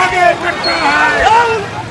आगे करता है।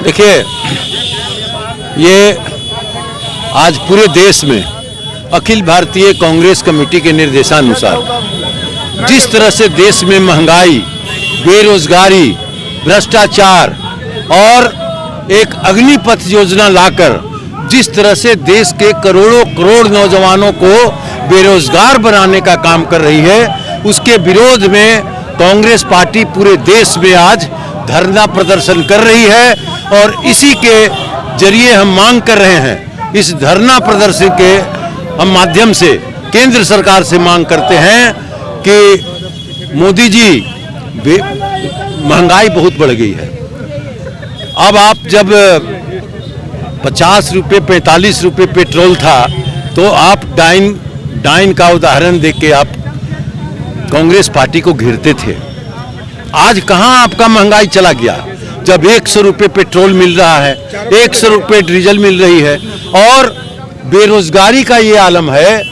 देखिए, ये आज पूरे देश में अखिल भारतीय कांग्रेस कमेटी के निर्देशानुसार जिस तरह से देश में महंगाई, बेरोजगारी, भ्रष्टाचार और एक अग्निपथ योजना लाकर जिस तरह से देश के करोड़ों करोड़ नौजवानों को बेरोजगार बनाने का काम कर रही है, उसके विरोध में कांग्रेस पार्टी पूरे देश में आज धरना प्रदर्शन कर रही है। और इसी के जरिए हम मांग कर रहे हैं, इस धरना प्रदर्शन के हम माध्यम से केंद्र सरकार से मांग करते हैं कि मोदी जी, महंगाई बहुत बढ़ गई है। अब आप जब 50 रुपये 45 रुपये पेट्रोल था तो आप डाइन का उदाहरण देके आप कांग्रेस पार्टी को घेरते थे। आज कहां आपका महंगाई चला गया, जब 100 रुपये पेट्रोल मिल रहा है, 100 रुपये डीजल मिल रही है और बेरोजगारी का ये आलम है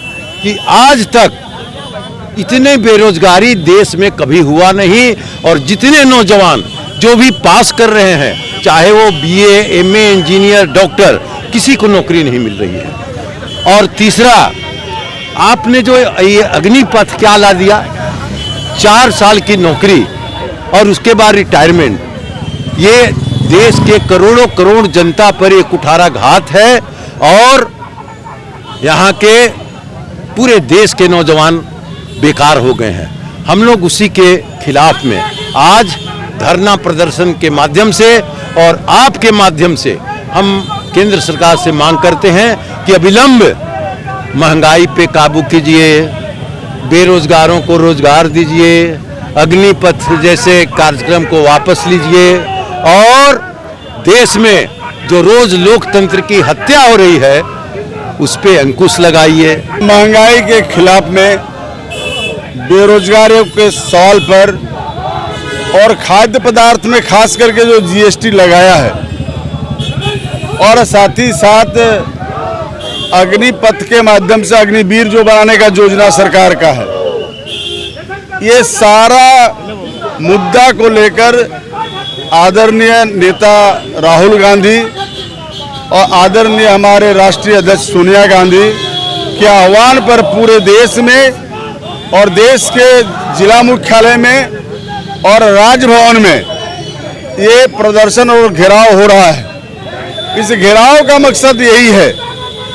कि आज तक इतने बेरोजगारी देश में कभी हुआ नहीं। और जितने नौजवान जो भी पास कर रहे हैं, चाहे वो बीए, एमए, इंजीनियर, डॉक्टर, किसी को नौकरी नहीं मिल रही है। और तीसरा, आपने जो ये अग्निपथ क्या ला दिया, 4 साल की नौकरी और उसके बाद रिटायरमेंट, ये देश के करोड़ों करोड़ जनता पर एक कुठाराघात है। और यहाँ के पूरे देश के नौजवान बेकार हो गए हैं। हम लोग उसी के खिलाफ में आज धरना प्रदर्शन के माध्यम से और आपके माध्यम से हम केंद्र सरकार से मांग करते हैं कि अविलंब महंगाई पे काबू कीजिए, बेरोजगारों को रोजगार दीजिए, अग्निपथ जैसे कार्यक्रम को वापस लीजिए और देश में जो रोज लोकतंत्र की हत्या हो रही है उस पे अंकुश लगाइए। महंगाई के खिलाफ में, बेरोजगारियों के सवाल पर और खाद्य पदार्थ में खास करके जो जीएसटी लगाया है और साथ ही साथ अग्निपथ के माध्यम से अग्निवीर जो बनाने का योजना सरकार का है, ये सारा मुद्दा को लेकर आदरणीय नेता राहुल गांधी और आदरणीय हमारे राष्ट्रीय अध्यक्ष सोनिया गांधी के आह्वान पर पूरे देश में और देश के जिला मुख्यालय में और राजभवन में ये प्रदर्शन और घेराव हो रहा है। इस घेराव का मकसद यही है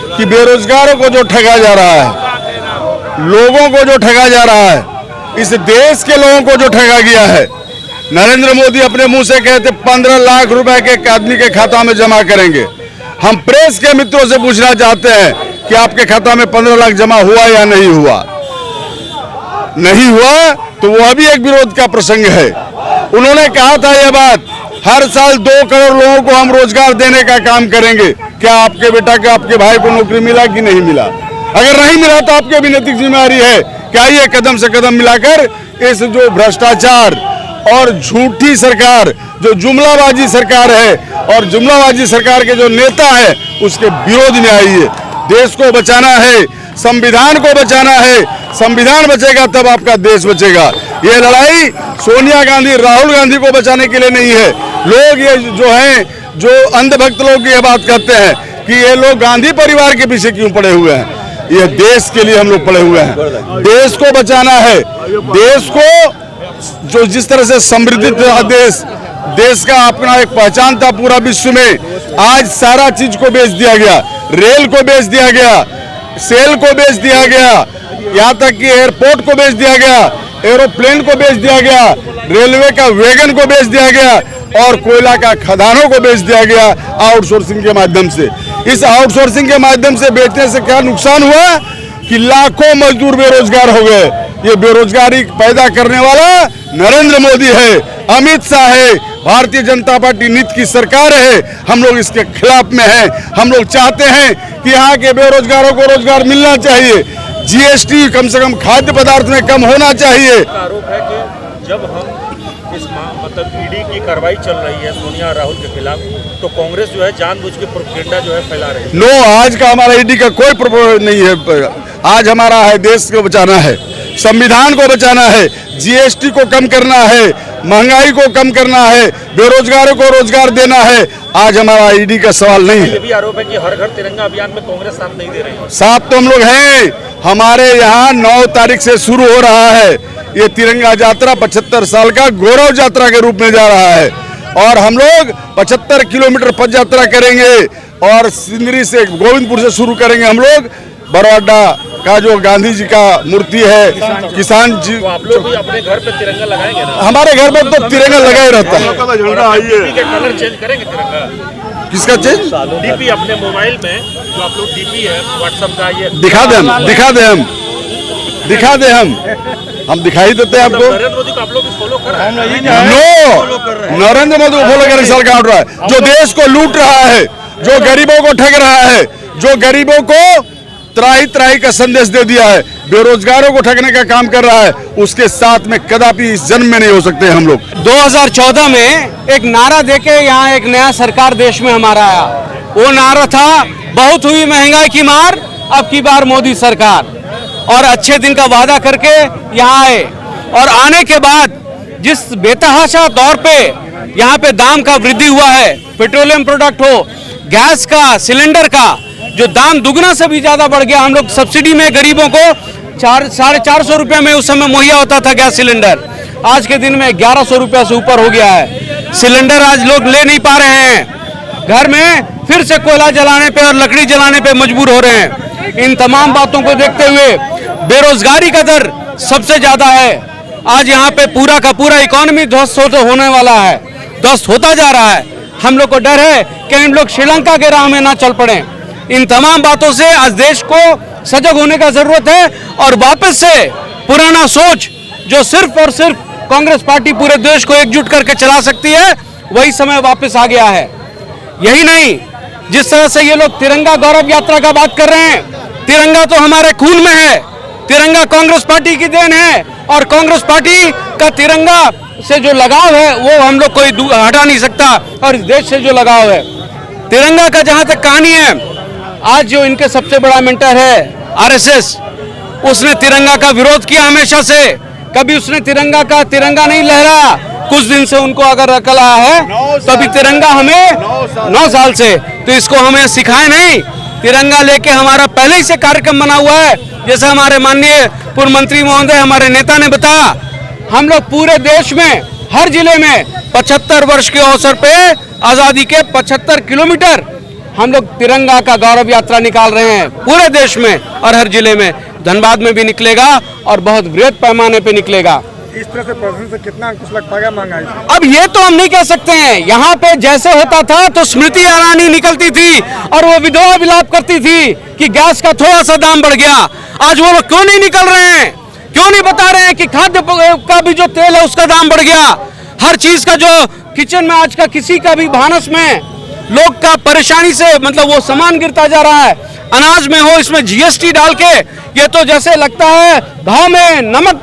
कि बेरोजगारों को जो ठगा जा रहा है, लोगों को जो ठगा जा रहा है, इस देश के लोगों को जो ठगा गया है। नरेंद्र मोदी अपने मुंह से कहते 15 लाख रुपए के एक आदमी के खाता में जमा करेंगे। हम प्रेस के मित्रों से पूछना चाहते हैं कि आपके खाता में 15 लाख जमा हुआ या नहीं हुआ? नहीं हुआ तो वह भी एक विरोध का प्रसंग है। उन्होंने कहा था यह बात, हर साल 2 करोड़ लोगों को हम रोजगार देने का काम करेंगे। क्या आपके बेटा का, आपके भाई को नौकरी मिला कि नहीं मिला? अगर नहीं मिला तो आपकी भी नैतिक जिम्मेदारी है क्या ये कदम से कदम मिलाकर इस जो भ्रष्टाचार और झूठी सरकार, जो जुमलाबाजी सरकार है और जुमलाबाजी सरकार के जो नेता है उसके विरोध में आइए। देश को बचाना है, संविधान को बचाना है। संविधान बचेगा तब आपका देश बचेगा। ये लड़ाई सोनिया गांधी, राहुल गांधी को बचाने के लिए नहीं है। लोग ये जो हैं जो अंधभक्त लोग ये बात कहते हैं कि ये लोग गांधी परिवार के पीछे क्यों पड़े हुए हैं, ये देश के लिए हम लोग पड़े हुए हैं। देश को बचाना है, देश को जो जिस तरह से समृद्ध था देश का अपना एक पहचान था पूरा विश्व में, आज सारा चीज को बेच दिया गया, रेल को बेच दिया गया, सेल को बेच दिया गया, यहाँ तक कि एयरपोर्ट को बेच दिया गया, एरोप्लेन को बेच दिया गया, रेलवे का वैगन को बेच दिया गया और कोयला का खदानों को बेच दिया गया आउटसोर्सिंग के माध्यम से। इस आउटसोर्सिंग के माध्यम से बेचने से क्या नुकसान हुआ कि लाखों मजदूर बेरोजगार हो गए। ये बेरोजगारी पैदा करने वाला नरेंद्र मोदी है, अमित शाह है, भारतीय जनता पार्टी नीति की सरकार है। हम लोग इसके खिलाफ में हैं। हम लोग चाहते हैं कि यहाँ के बेरोजगारों को रोजगार मिलना चाहिए, जीएसटी कम से कम खाद्य पदार्थ में कम होना चाहिए। आरोप है कि जब हम इस मतलब ईडी की कार्रवाई चल रही है सोनिया राहुल के खिलाफ, तो कांग्रेस जो है जानबूझ के प्रोपेगेंडा जो है फैला रही है। नो, आज का हमारा ईडी का कोई प्रोपोगेंडा नहीं है। आज हमारा है देश को बचाना है, संविधान को बचाना है, जीएसटी को कम करना है, महंगाई को कम करना है, बेरोजगारों को रोजगार देना है। आज हमारा ईडी का सवाल नहीं है। ये भी आरोप है कि हर घर तिरंगा अभियान में कांग्रेस साथ नहीं दे रही है। साथ तो हम लोग हैं। हमारे यहाँ 9 तारीख से शुरू हो रहा है ये तिरंगा यात्रा, 75 साल का गौरव यात्रा के रूप में जा रहा है और हम लोग 75 किलोमीटर पद यात्रा करेंगे और सिंदरी से गोविंदपुर से शुरू करेंगे। हम लोग बरवाडा का जो गांधी जी का मूर्ति है, किसान जी, तो आप लोग भी अपने घर पे तिरंगा लगाएंगे ना? हमारे घर में तो तिरंगा लगा ही रहता है। डीपी के कलर चेंज करेंगे तिरंगा? किसका चेंज? डीपी अपने मोबाइल में जो आप लोग डीपी है व्हाट्सएप का, ये दिखा दे हम दिखाई देते हैं आपको। नरेंद्र मोदी को आप लोग फॉलो कर रहे हैं? नो, नरेंद्र मोदी को फॉलो करने साल काट रहा है, जो देश को लूट रहा है, जो गरीबों को ठग रहा है, जो गरीबों को त्राही त्राही का संदेश दे दिया है, बेरोजगारों को ठगने का काम कर रहा है, उसके साथ में कदापि इस जन्म में नहीं हो सकते हम लोग। 2014 में एक नारा देके यहाँ एक नया सरकार देश में हमारा आया। वो नारा था, बहुत हुई महंगाई की मार, अब की बार मोदी सरकार। और अच्छे दिन का वादा करके यहाँ आए और आने के बाद जिस बेतहाशा तौर पे यहाँ पे दाम का वृद्धि हुआ है, पेट्रोलियम प्रोडक्ट हो, गैस का, सिलेंडर का जो दाम दुगना से भी ज्यादा बढ़ गया। हम लोग सब्सिडी में गरीबों को 450 रुपये में उस समय मुहैया होता था गैस सिलेंडर, आज के दिन में 1100 रुपये से ऊपर हो गया है। सिलेंडर आज लोग ले नहीं पा रहे हैं, घर में फिर से कोयला जलाने पे और लकड़ी जलाने पे मजबूर हो रहे हैं। इन तमाम बातों को देखते हुए बेरोजगारी का दर सबसे ज्यादा है। आज यहाँ पे पूरा का पूरा इकोनॉमी ध्वस्त होने वाला है, ध्वस्त होता जा रहा है। हम लोग को डर है कि हम लोग श्रीलंका के राह में ना चल पड़े। इन तमाम बातों से आज देश को सजग होने का जरूरत है और वापस से पुराना सोच जो सिर्फ और सिर्फ कांग्रेस पार्टी पूरे देश को एकजुट करके चला सकती है, वही समय वापस आ गया है। यही नहीं, जिस तरह से ये लोग तिरंगा गौरव यात्रा का बात कर रहे हैं, तिरंगा तो हमारे खून में है, तिरंगा कांग्रेस पार्टी की देन है और कांग्रेस पार्टी का तिरंगा से जो लगाव है वो हम लोग कोई हटा नहीं सकता। और इस देश से जो लगाव है, तिरंगा का जहां तक कहानी है, आज जो इनके सबसे बड़ा मेंटर है आरएसएस, उसने तिरंगा का विरोध किया हमेशा से। कभी उसने तिरंगा नहीं लहराया। कुछ दिन से उनको अगर अकल आया है तो अभी तिरंगा हमें 9 साल से, तो इसको हमें सिखाए नहीं। तिरंगा लेके हमारा पहले ही से कार्यक्रम बना हुआ है। जैसे हमारे माननीय पूर्व मंत्री महोदय, हमारे नेता ने बताया, हम लोग पूरे देश में हर जिले में 75 वर्ष के अवसर पे आजादी के 75 किलोमीटर हम लोग तिरंगा का गौरव यात्रा निकाल रहे हैं पूरे देश में और हर जिले में। धनबाद में भी निकलेगा और बहुत बृहद पैमाने पे निकलेगा। इस तरह से प्रदर्शन से कितना अंकुश लग पाएगा महंगाई? अब ये तो हम नहीं कह सकते हैं। यहाँ पे जैसे होता था तो स्मृति ईरानी निकलती थी और वो विधवा विलाप करती थी कि गैस का थोड़ा सा दाम बढ़ गया। आज वो लोग क्यों नहीं निकल रहे हैं, क्यों नहीं बता रहे हैं कि खाद्य का भी जो तेल है उसका दाम बढ़ गया। हर चीज का जो किचन में आज का किसी का भी भानस में लोग का परेशानी से मतलब वो सामान गिरता जा रहा है। अनाज में हो, इसमें जीएसटी डाल के ये तो जैसे लगता है भाव में नमक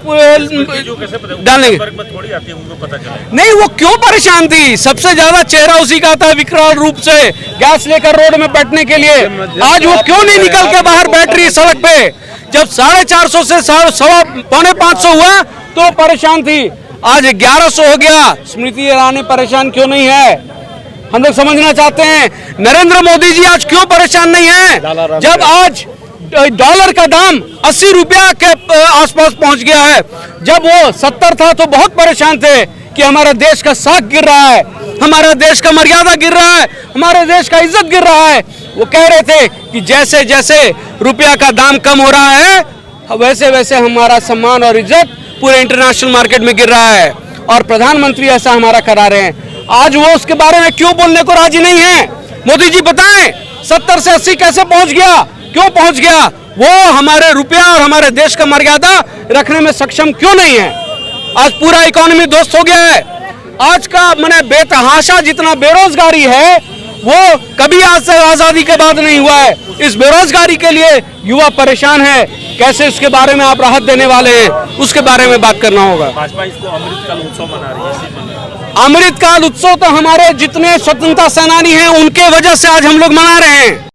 डालेंगे। थोड़ी आती है, उनको पता चला नहीं, वो क्यों परेशान थी? सबसे ज्यादा चेहरा उसी का था विकराल रूप से गैस लेकर रोड में बैठने के लिए। आज वो क्यों नहीं निकल के बाहर बैठ रही सड़क पे? जब 450 से 450 हुआ तो परेशान थी, आज 1100 हो गया। स्मृति ईरानी परेशान क्यों नहीं है? हम लोग समझना चाहते हैं नरेंद्र मोदी जी आज क्यों परेशान नहीं है, जब आज डॉलर का दाम 80 रुपया के आसपास पहुंच गया है। जब वो 70 था तो बहुत परेशान थे कि हमारा देश का साख गिर रहा है, हमारा देश का मर्यादा गिर रहा है, हमारे देश का इज्जत गिर रहा है। वो कह रहे थे कि जैसे जैसे रुपया का दाम कम हो रहा है वैसे वैसे हमारा सम्मान और इज्जत पूरे इंटरनेशनल मार्केट में गिर रहा है, और प्रधानमंत्री ऐसा हमारा करा रहे हैं। आज वो उसके बारे में क्यों बोलने को राजी नहीं है? मोदी जी बताएं 70 से 80 कैसे पहुंच गया, क्यों पहुंच गया? वो हमारे रुपया और हमारे देश का मर्यादा रखने में सक्षम क्यों नहीं है? आज पूरा इकोनॉमी ध्वस्त हो गया है। आज का मैंने बेतहाशा जितना बेरोजगारी है वो कभी आज से आजादी के बाद नहीं हुआ है। इस बेरोजगारी के लिए युवा परेशान है, कैसे उसके बारे में आप राहत देने वाले हैं, उसके बारे में बात करना होगा। भाजपा इसको अमृतकाल उत्सव मना रही है, इसी में अमृतकाल उत्सव तो हमारे जितने स्वतंत्रता सेनानी हैं उनके वजह से आज हम लोग मना रहे हैं।